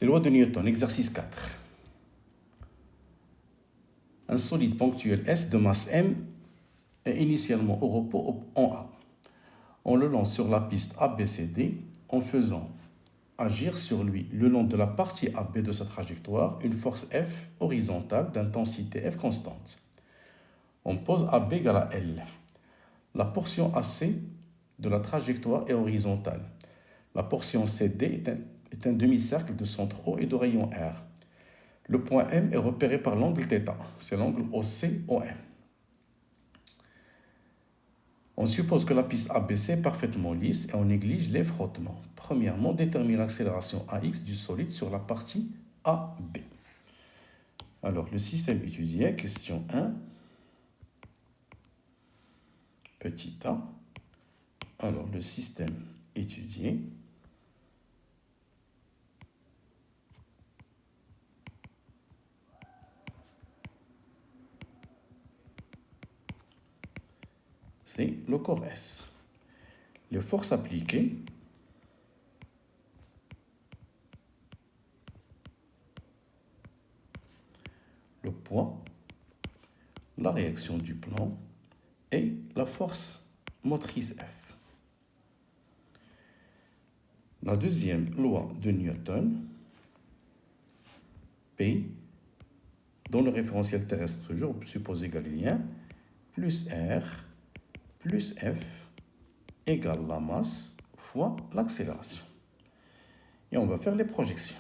Les lois de Newton, exercice 4. Un solide ponctuel S de masse M est initialement au repos en A. On le lance sur la piste ABCD en faisant agir sur lui, le long de la partie AB de sa trajectoire, une force F horizontale d'intensité F constante. On pose AB égale à L. La portion AC de la trajectoire est horizontale. La portion CD est un demi-cercle de centre O et de rayon R. Le point M est repéré par l'angle θ. C'est l'angle OC-OM. On suppose que la piste ABC est parfaitement lisse et on néglige les frottements. Premièrement, détermine l'accélération AX du solide sur la partie AB. Alors, le système étudié, question 1, petit a. Alors, le système étudié. C'est le corps S. Les forces appliquées le poids, la réaction du plan et la force motrice F. La deuxième loi de Newton, P, dont le référentiel terrestre toujours supposé galiléen, plus R plus F égale la masse fois l'accélération. Et on va faire les projections.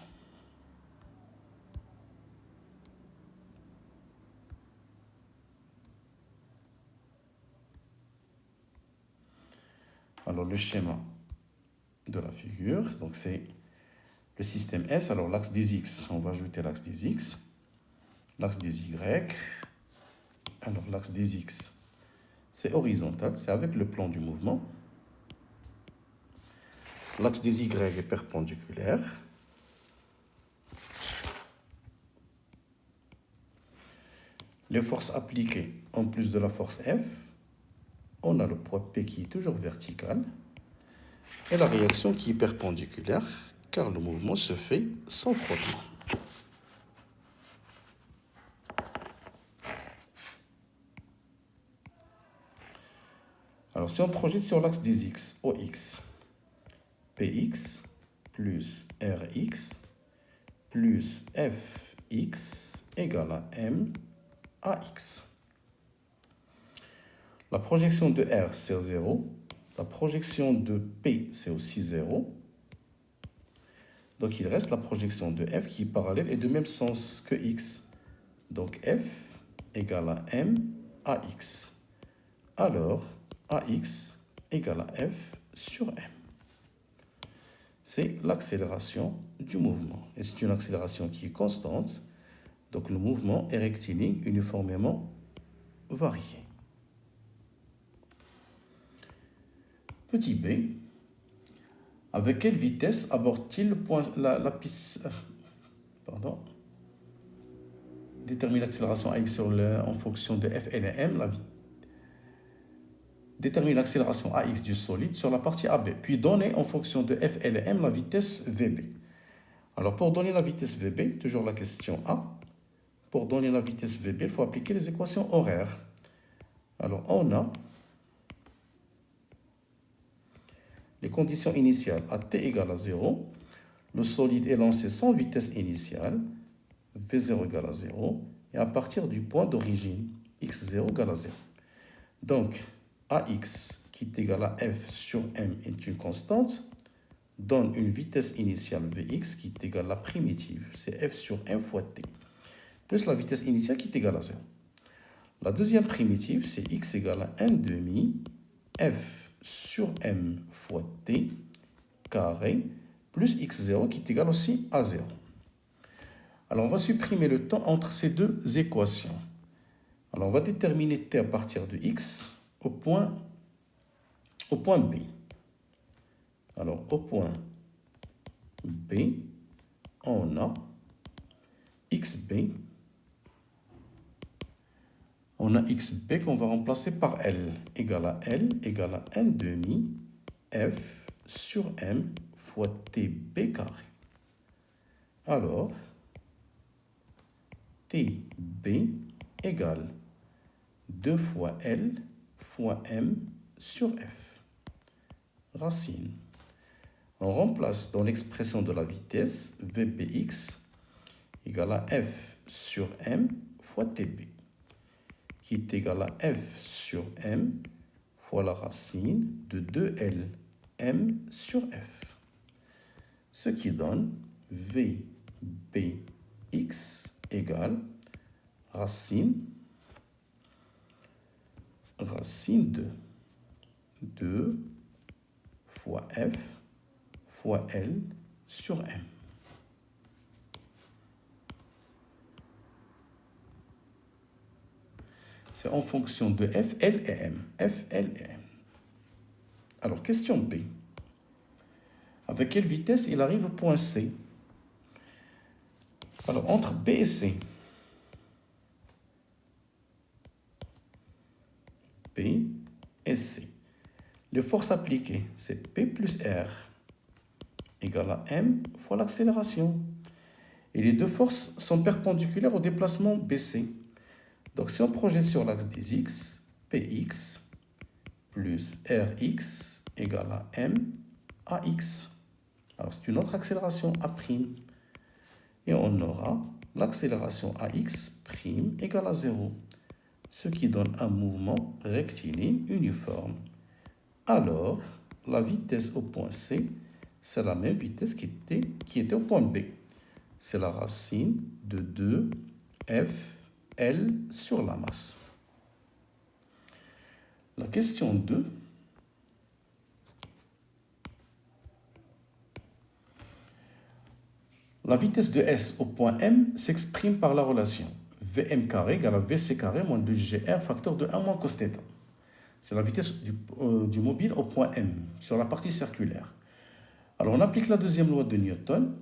Alors, le schéma de la figure, donc c'est le système S. Alors, l'axe des X, on va ajouter l'axe des X. L'axe des Y. Alors, l'axe des X, c'est horizontal, c'est avec le plan du mouvement. L'axe des Y est perpendiculaire. Les forces appliquées, en plus de la force F, on a le poids P qui est toujours vertical et la réaction qui est perpendiculaire, car le mouvement se fait sans frottement. Alors, si on projette sur l'axe des X, OX, PX plus RX plus FX égale à M AX. La projection de R, c'est 0. La projection de P, c'est aussi 0. Donc, il reste la projection de F qui est parallèle et de même sens que X. Donc, F égale à M AX. Alors, AX égale à F sur M. C'est l'accélération du mouvement. Et c'est une accélération qui est constante. Donc, le mouvement est rectiligne uniformément varié. Petit b, avec quelle vitesse aborde-t-il la piste... Pardon. Détermine l'accélération AX en fonction de F et de M. Détermine l'accélération AX du solide sur la partie AB. Puis donner en fonction de F et de M la vitesse VB. Alors, pour donner la vitesse VB, toujours la question A. Pour donner la vitesse VB, il faut appliquer les équations horaires. Alors, on a les conditions initiales à t égale à 0. Le solide est lancé sans vitesse initiale, V0 égale à 0, et à partir du point d'origine, x0 égale à 0. Donc, AX, qui est égal à F sur M, est une constante, donne une vitesse initiale Vx, qui est égale à la primitive, c'est F sur M fois T, plus la vitesse initiale qui est égale à 0. La deuxième primitive, c'est x égale à 1 demi F sur M fois T carré plus x0 qui est égal aussi à 0. Alors, on va supprimer le temps entre ces deux équations. Alors, on va déterminer T à partir de x au point B. Alors, au point B, on a xb. On a xb qu'on va remplacer par L égale à 1 demi F sur M fois TB carré. Alors, TB égale 2 fois L fois M sur F. Racine. On remplace dans l'expression de la vitesse VBX égale à F sur M fois TB, qui est égal à F sur M fois la racine de 2L M sur F. Ce qui donne VBX égale racine de 2 fois F fois L sur M. C'est en fonction de F, L et M. F, L et M. Alors, question B. Avec quelle vitesse il arrive au point C? Alors, entre B et C. B et C. Les forces appliquées, c'est P plus R égale à M fois l'accélération. Et les deux forces sont perpendiculaires au déplacement BC. Donc, si on projette sur l'axe des X, Px plus Rx égale à M AX. Alors, c'est une autre accélération A'. Et on aura l'accélération AX' égale à 0, ce qui donne un mouvement rectiligne uniforme. Alors, la vitesse au point C, c'est la même vitesse qui était au point B. C'est la racine de 2 F L sur la masse. La question 2. La vitesse de S au point M s'exprime par la relation Vm carré égale à Vc carré moins 2gr facteur de 1 moins cos θ. C'est la vitesse du mobile au point M, sur la partie circulaire. Alors on applique la deuxième loi de Newton,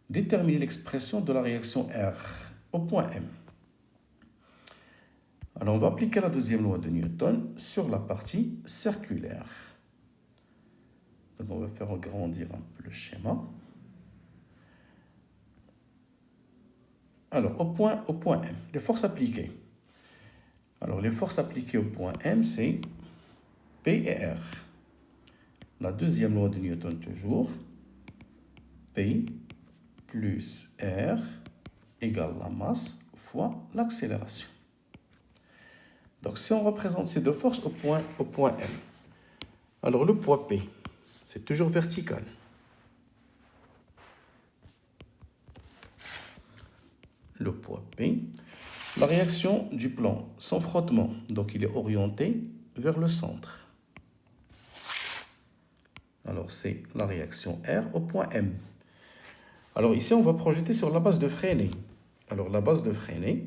déterminer l'expression de la réaction R au point M. Alors on va appliquer la deuxième loi de Newton sur la partie circulaire. Donc on va faire agrandir un peu le schéma. Alors au point M, les forces appliquées. Alors les forces appliquées au point M, c'est P et R. La deuxième loi de Newton toujours, P plus R égale la masse fois l'accélération. Donc si on représente ces deux forces au point M, alors le poids P, c'est toujours vertical. Le poids P, la réaction du plan sans frottement, donc il est orienté vers le centre. Alors c'est la réaction R au point M. Alors ici on va projeter sur la base de Freinet. Alors la base de Freinet,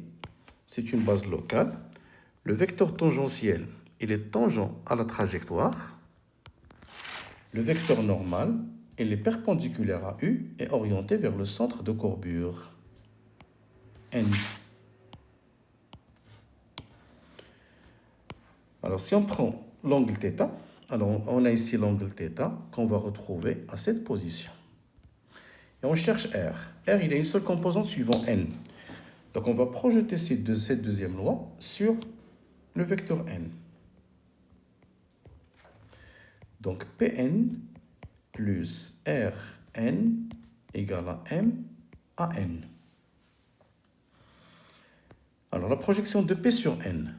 c'est une base locale. Le vecteur tangentiel, il est tangent à la trajectoire. Le vecteur normal, il est perpendiculaire à U et orienté vers le centre de courbure. N. Alors, si on prend l'angle θ, alors on a ici l'angle θ qu'on va retrouver à cette position. Et on cherche R. R, il a une seule composante suivant N. Donc, on va projeter cette deuxième loi sur le vecteur N. Donc, Pn plus Rn égale à M à N. Alors, la projection de P sur N.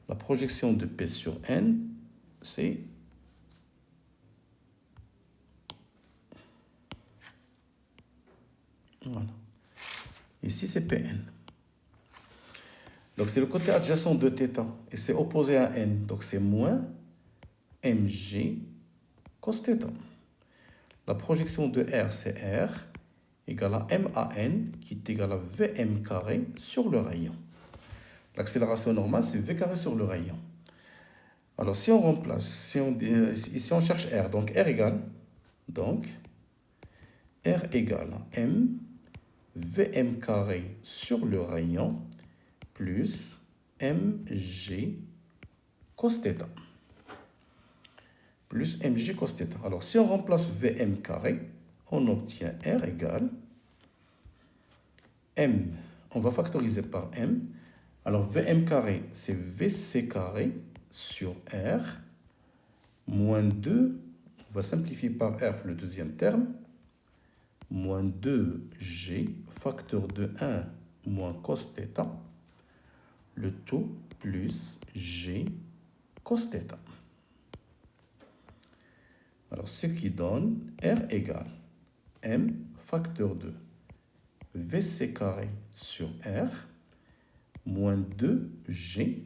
La projection de P sur N, c'est voilà. Ici, c'est Pn. Donc, c'est le côté adjacent de θ et c'est opposé à N. Donc, c'est moins mg cos θ. La projection de R, c'est R égale à M à N qui est égal à Vm carré sur le rayon. L'accélération normale, c'est V carré sur le rayon. Alors, si on remplace, ici on cherche R, donc R égale à M Vm carré sur le rayon plus mg cos θ. plus mg cos θ. Alors, si on remplace Vm carré, on obtient R égale M. On va factoriser par M. Alors, Vm carré, c'est Vc carré sur R, moins 2, on va simplifier par R le deuxième terme, moins 2G, facteur de 1 moins cos θ, le tout plus G cos θ. Alors, ce qui donne R égale M facteur de Vc carré sur R, moins 2G,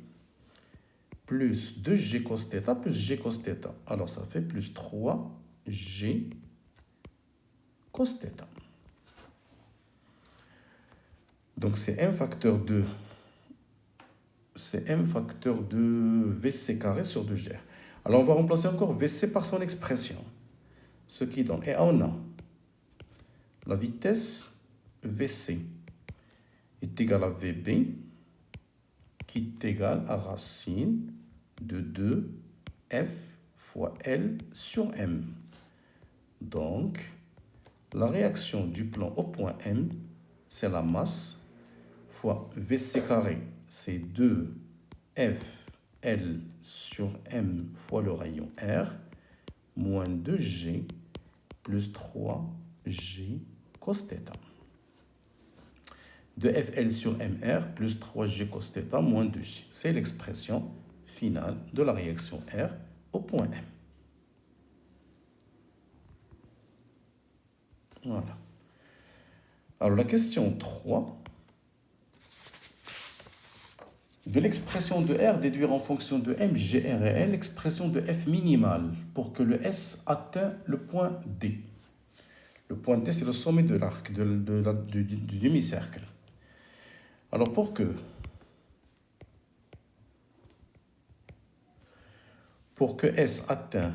plus 2G cos θ, plus G cos θ. Alors, ça fait plus 3G cos θ. Donc, c'est M facteur de Vc carré sur 2G. Alors, on va remplacer encore Vc par son expression. Ce qui donne, et on a la vitesse Vc est égale à Vb, qui est égal à racine de 2F fois L sur M. Donc, la réaction du plan au point M, c'est la masse, fois Vc carré, c'est 2FL sur M fois le rayon R, moins 2G plus 3G cos θ. 2FL sur MR plus 3G cos θ moins 2G. C'est l'expression finale de la réaction R au point M. Voilà. Alors la question 3. De l'expression de R, déduire en fonction de M, G, R et L, l'expression de F minimale pour que le S atteigne le point D. Le point D, c'est le sommet de l'arc, du demi-cercle. Alors, pour que S atteigne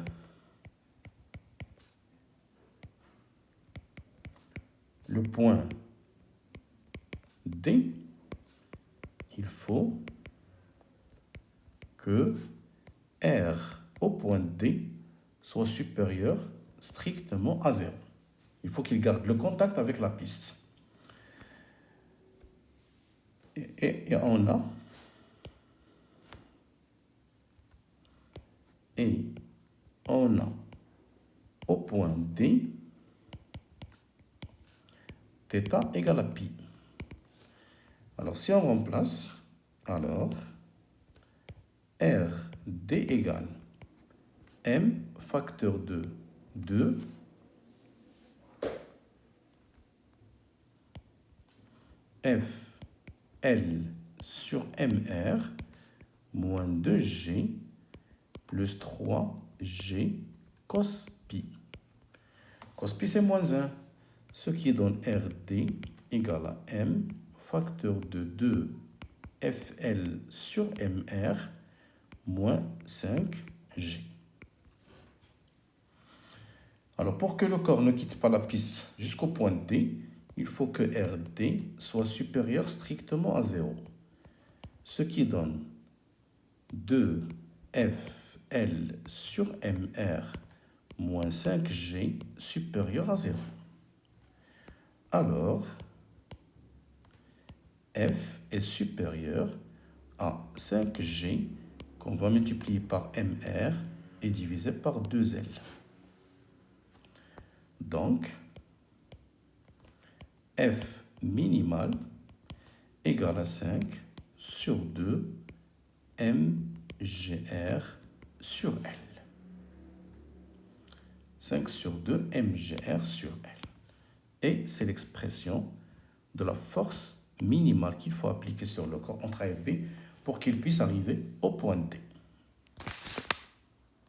le point D, il faut que R au point D soit supérieur strictement à 0. Il faut qu'il garde le contact avec la piste. Et on a au point D θ égale à pi. Alors si on remplace, alors RD égale M facteur de 2 FL sur MR moins 2G plus 3G cos pi. Cos pi, c'est moins 1, ce qui donne RD égale à M facteur de 2 FL sur MR moins 5G. Alors, pour que le corps ne quitte pas la piste jusqu'au point D, il faut que RD soit supérieur strictement à 0. Ce qui donne 2FL sur MR moins 5G supérieur à 0. Alors, F est supérieur à 5G qu'on va multiplier par MR et diviser par 2L. Donc, F minimal égale à 5 sur 2 MGR sur L. 5 sur 2 MGR sur L. Et c'est l'expression de la force minimale qu'il faut appliquer sur le corps entre A et B pour qu'il puisse arriver au point D.